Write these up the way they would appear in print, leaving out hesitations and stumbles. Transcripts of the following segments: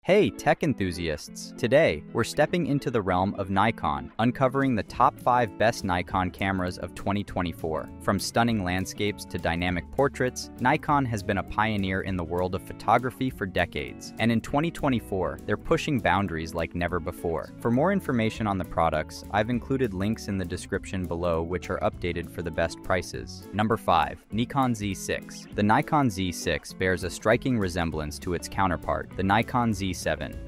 Hey, tech enthusiasts! Today, we're stepping into the realm of Nikon, uncovering the top 5 best Nikon cameras of 2024. From stunning landscapes to dynamic portraits, Nikon has been a pioneer in the world of photography for decades. And in 2024, they're pushing boundaries like never before. For more information on the products, I've included links in the description below which are updated for the best prices. Number 5. Nikon Z6. The Nikon Z6 bears a striking resemblance to its counterpart, the Nikon Z7,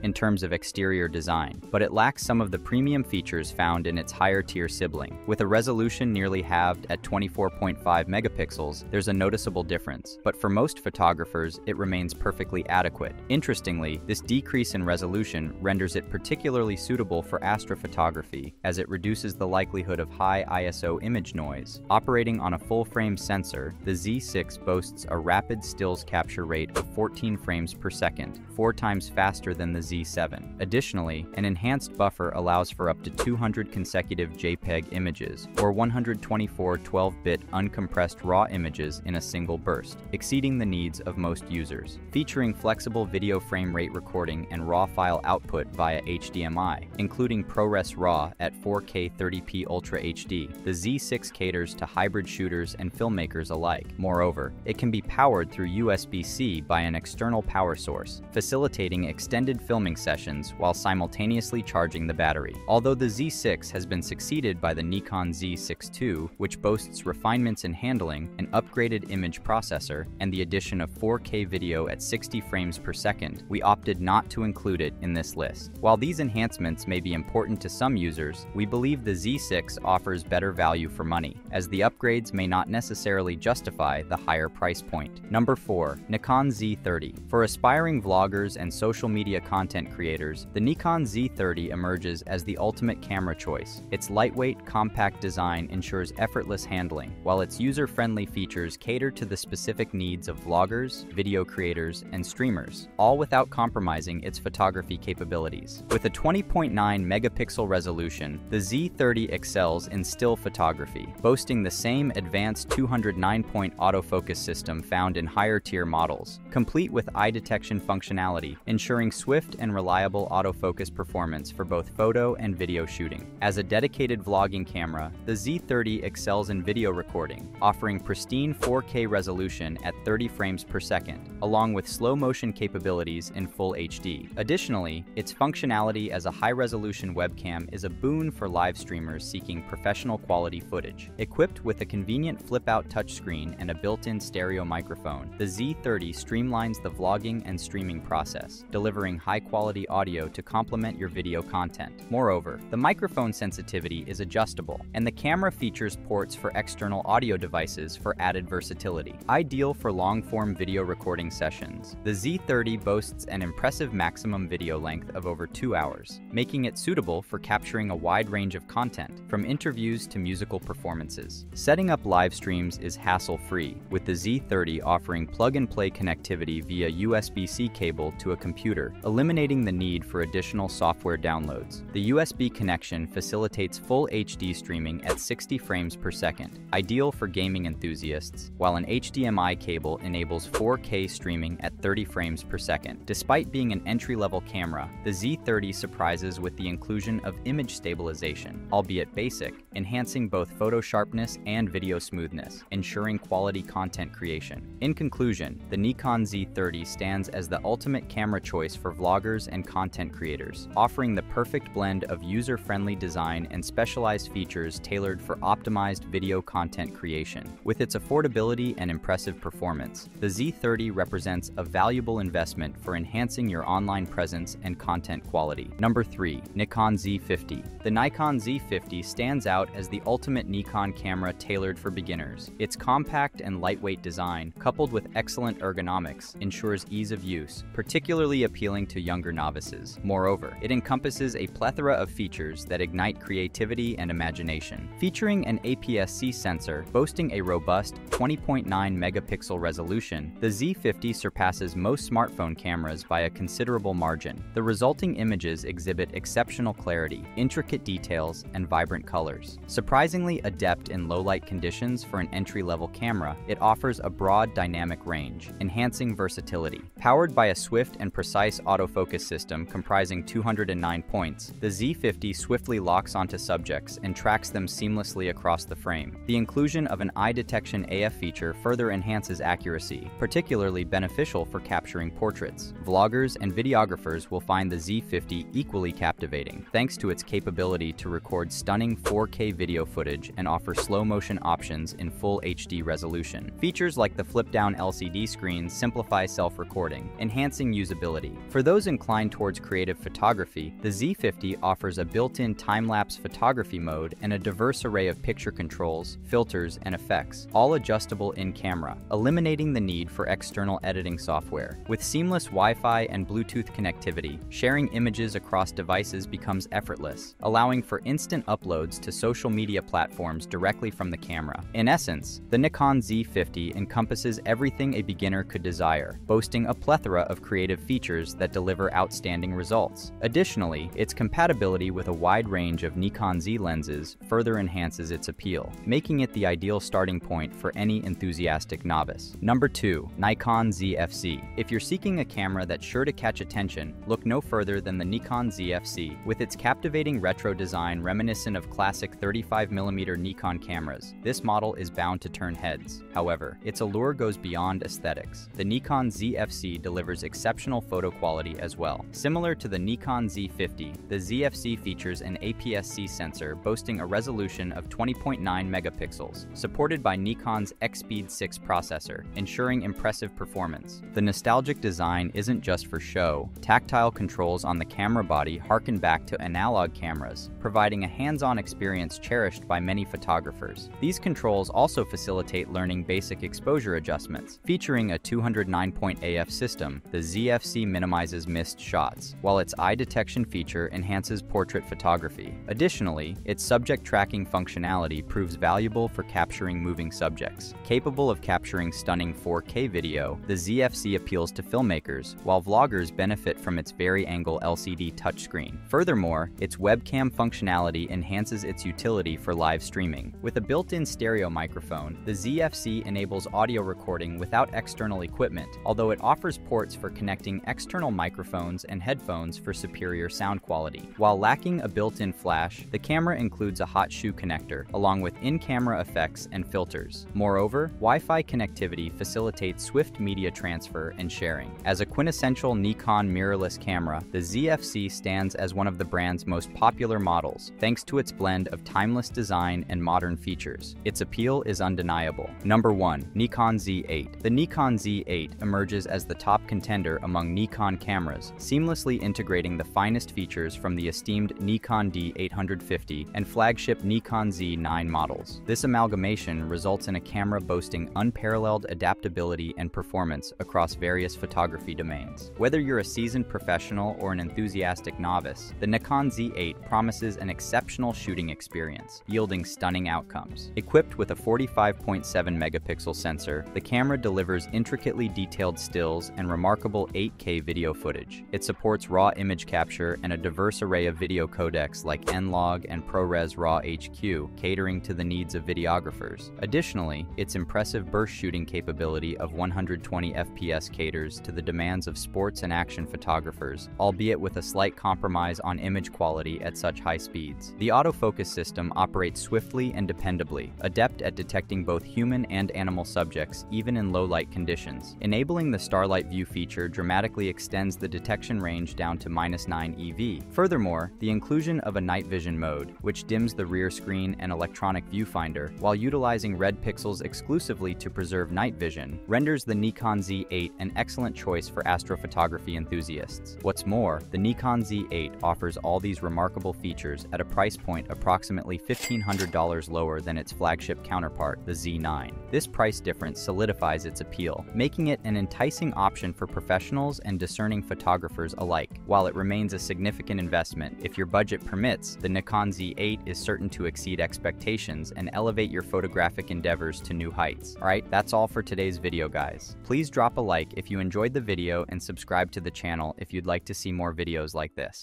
in terms of exterior design, but it lacks some of the premium features found in its higher-tier sibling. With a resolution nearly halved at 24.5 megapixels, there's a noticeable difference, but for most photographers, it remains perfectly adequate. Interestingly, this decrease in resolution renders it particularly suitable for astrophotography, as it reduces the likelihood of high ISO image noise. Operating on a full-frame sensor, the Z6 boasts a rapid stills capture rate of 14 frames per second, 4 times faster than the Z7. Additionally, an enhanced buffer allows for up to 200 consecutive JPEG images, or 124 12-bit uncompressed RAW images in a single burst, exceeding the needs of most users. Featuring flexible video frame rate recording and RAW file output via HDMI, including ProRes RAW at 4K 30p Ultra HD, the Z6 caters to hybrid shooters and filmmakers alike. Moreover, it can be powered through USB-C by an external power source, facilitating extended filming sessions while simultaneously charging the battery. Although the Z6 has been succeeded by the Nikon Z6 II, which boasts refinements in handling, an upgraded image processor, and the addition of 4K video at 60 frames per second, we opted not to include it in this list. While these enhancements may be important to some users, we believe the Z6 offers better value for money, as the upgrades may not necessarily justify the higher price point. Number 4. Nikon Z30. For aspiring vloggers and social media content creators, the Nikon Z30 emerges as the ultimate camera choice. Its lightweight, compact design ensures effortless handling, while its user-friendly features cater to the specific needs of vloggers, video creators, and streamers, all without compromising its photography capabilities. With a 20.9 megapixel resolution, the Z30 excels in still photography, boasting the same advanced 209-point autofocus system found in higher-tier models, complete with eye detection functionality, ensuring swift and reliable autofocus performance for both photo and video shooting. As a dedicated vlogging camera, the Z30 excels in video recording, offering pristine 4K resolution at 30 frames per second, along with slow-motion capabilities in Full HD. Additionally, its functionality as a high-resolution webcam is a boon for live streamers seeking professional quality footage. Equipped with a convenient flip-out touchscreen and a built-in stereo microphone, the Z30 streamlines the vlogging and streaming process, delivering high-quality audio to complement your video content. Moreover, the microphone sensitivity is adjustable, and the camera features ports for external audio devices for added versatility. Ideal for long-form video recording sessions, the Z30 boasts an impressive maximum video length of over 2 hours, making it suitable for capturing a wide range of content, from interviews to musical performances. Setting up live streams is hassle-free, with the Z30 offering plug-and-play connectivity via USB-C cable to a computer, eliminating the need for additional software downloads. The USB connection facilitates full HD streaming at 60 frames per second, ideal for gaming enthusiasts, while an HDMI cable enables 4K streaming at 30 frames per second. Despite being an entry-level camera, the Z30 surprises with the inclusion of image stabilization, albeit basic, enhancing both photo sharpness and video smoothness, ensuring quality content creation. In conclusion, the Nikon Z30 stands as the ultimate camera choice for vloggers and content creators, offering the perfect blend of user-friendly design and specialized features tailored for optimized video content creation. With its affordability and impressive performance, the Z30 represents a valuable investment for enhancing your online presence and content quality. Number 3. Nikon Z50. The Nikon Z50 stands out as the ultimate Nikon camera tailored for beginners. Its compact and lightweight design, coupled with excellent ergonomics, ensures ease of use, particularly appealing to younger novices. Moreover, it encompasses a plethora of features that ignite creativity and imagination. Featuring an APS-C sensor boasting a robust 20.9 megapixel resolution, the Z50 surpasses most smartphone cameras by a considerable margin. The resulting images exhibit exceptional clarity, intricate details, and vibrant colors. Surprisingly adept in low-light conditions for an entry-level camera, it offers a broad dynamic range, enhancing versatility. Powered by a swift and precise precise autofocus system comprising 209 points, the Z50 swiftly locks onto subjects and tracks them seamlessly across the frame. The inclusion of an eye detection AF feature further enhances accuracy, particularly beneficial for capturing portraits. Vloggers and videographers will find the Z50 equally captivating, thanks to its capability to record stunning 4K video footage and offer slow-motion options in full HD resolution. Features like the flip-down LCD screens simplify self-recording, enhancing usability. For those inclined towards creative photography, the Z50 offers a built-in time-lapse photography mode and a diverse array of picture controls, filters, and effects, all adjustable in-camera, eliminating the need for external editing software. With seamless Wi-Fi and Bluetooth connectivity, sharing images across devices becomes effortless, allowing for instant uploads to social media platforms directly from the camera. In essence, the Nikon Z50 encompasses everything a beginner could desire, boasting a plethora of creative features that deliver outstanding results. Additionally, its compatibility with a wide range of Nikon Z lenses further enhances its appeal, making it the ideal starting point for any enthusiastic novice. Number 2. Nikon ZFC. If you're seeking a camera that's sure to catch attention, look no further than the Nikon ZFC. With its captivating retro design reminiscent of classic 35mm Nikon cameras, this model is bound to turn heads. However, its allure goes beyond aesthetics. The Nikon ZFC delivers exceptional photo quality as well. Similar to the Nikon Z50, the ZFC features an APS-C sensor boasting a resolution of 20.9 megapixels, supported by Nikon's XSpeed 6 processor, ensuring impressive performance. The nostalgic design isn't just for show. Tactile controls on the camera body harken back to analog cameras, providing a hands-on experience cherished by many photographers. These controls also facilitate learning basic exposure adjustments. Featuring a 209-point AF system, the ZFC minimizes missed shots, while its eye detection feature enhances portrait photography. Additionally, its subject tracking functionality proves valuable for capturing moving subjects. Capable of capturing stunning 4K video, the ZFC appeals to filmmakers, while vloggers benefit from its vari-angle LCD touchscreen. Furthermore, its webcam functionality enhances its utility for live streaming. With a built-in stereo microphone, the ZFC enables audio recording without external equipment, although it offers ports for connecting external microphones and headphones for superior sound quality. While lacking a built-in flash, the camera includes a hot shoe connector, along with in-camera effects and filters. Moreover, Wi-Fi connectivity facilitates swift media transfer and sharing. As a quintessential Nikon mirrorless camera, the ZFC stands as one of the brand's most popular models, thanks to its blend of timeless design and modern features. Its appeal is undeniable. Number 1. Nikon Z8. The Nikon Z8 emerges as the top contender among Nikon cameras, seamlessly integrating the finest features from the esteemed Nikon D850 and flagship Nikon Z9 models. This amalgamation results in a camera boasting unparalleled adaptability and performance across various photography domains. Whether you're a seasoned professional or an enthusiastic novice, the Nikon Z8 promises an exceptional shooting experience, yielding stunning outcomes. Equipped with a 45.7 megapixel sensor, the camera delivers intricately detailed stills and remarkable 8K video footage. It supports RAW image capture and a diverse array of video codecs like N-Log and ProRes RAW HQ, catering to the needs of videographers. Additionally, its impressive burst shooting capability of 120 FPS caters to the demands of sports and action photographers, albeit with a slight compromise on image quality at such high speeds. The autofocus system operates swiftly and dependably, adept at detecting both human and animal subjects even in low-light conditions. Enabling the starlight view feature dramatically extends the detection range down to -9 EV. Furthermore, the inclusion of a night vision mode, which dims the rear screen and electronic viewfinder while utilizing red pixels exclusively to preserve night vision, renders the Nikon Z8 an excellent choice for astrophotography enthusiasts. What's more, the Nikon Z8 offers all these remarkable features at a price point approximately $1,500 lower than its flagship counterpart, the Z9. This price difference solidifies its appeal, making it an enticing option for professionals and discerning photographers alike. While it remains a significant investment, if your budget permits, the Nikon Z8 is certain to exceed expectations and elevate your photographic endeavors to new heights. Alright, that's all for today's video, guys. Please drop a like if you enjoyed the video and subscribe to the channel if you'd like to see more videos like this.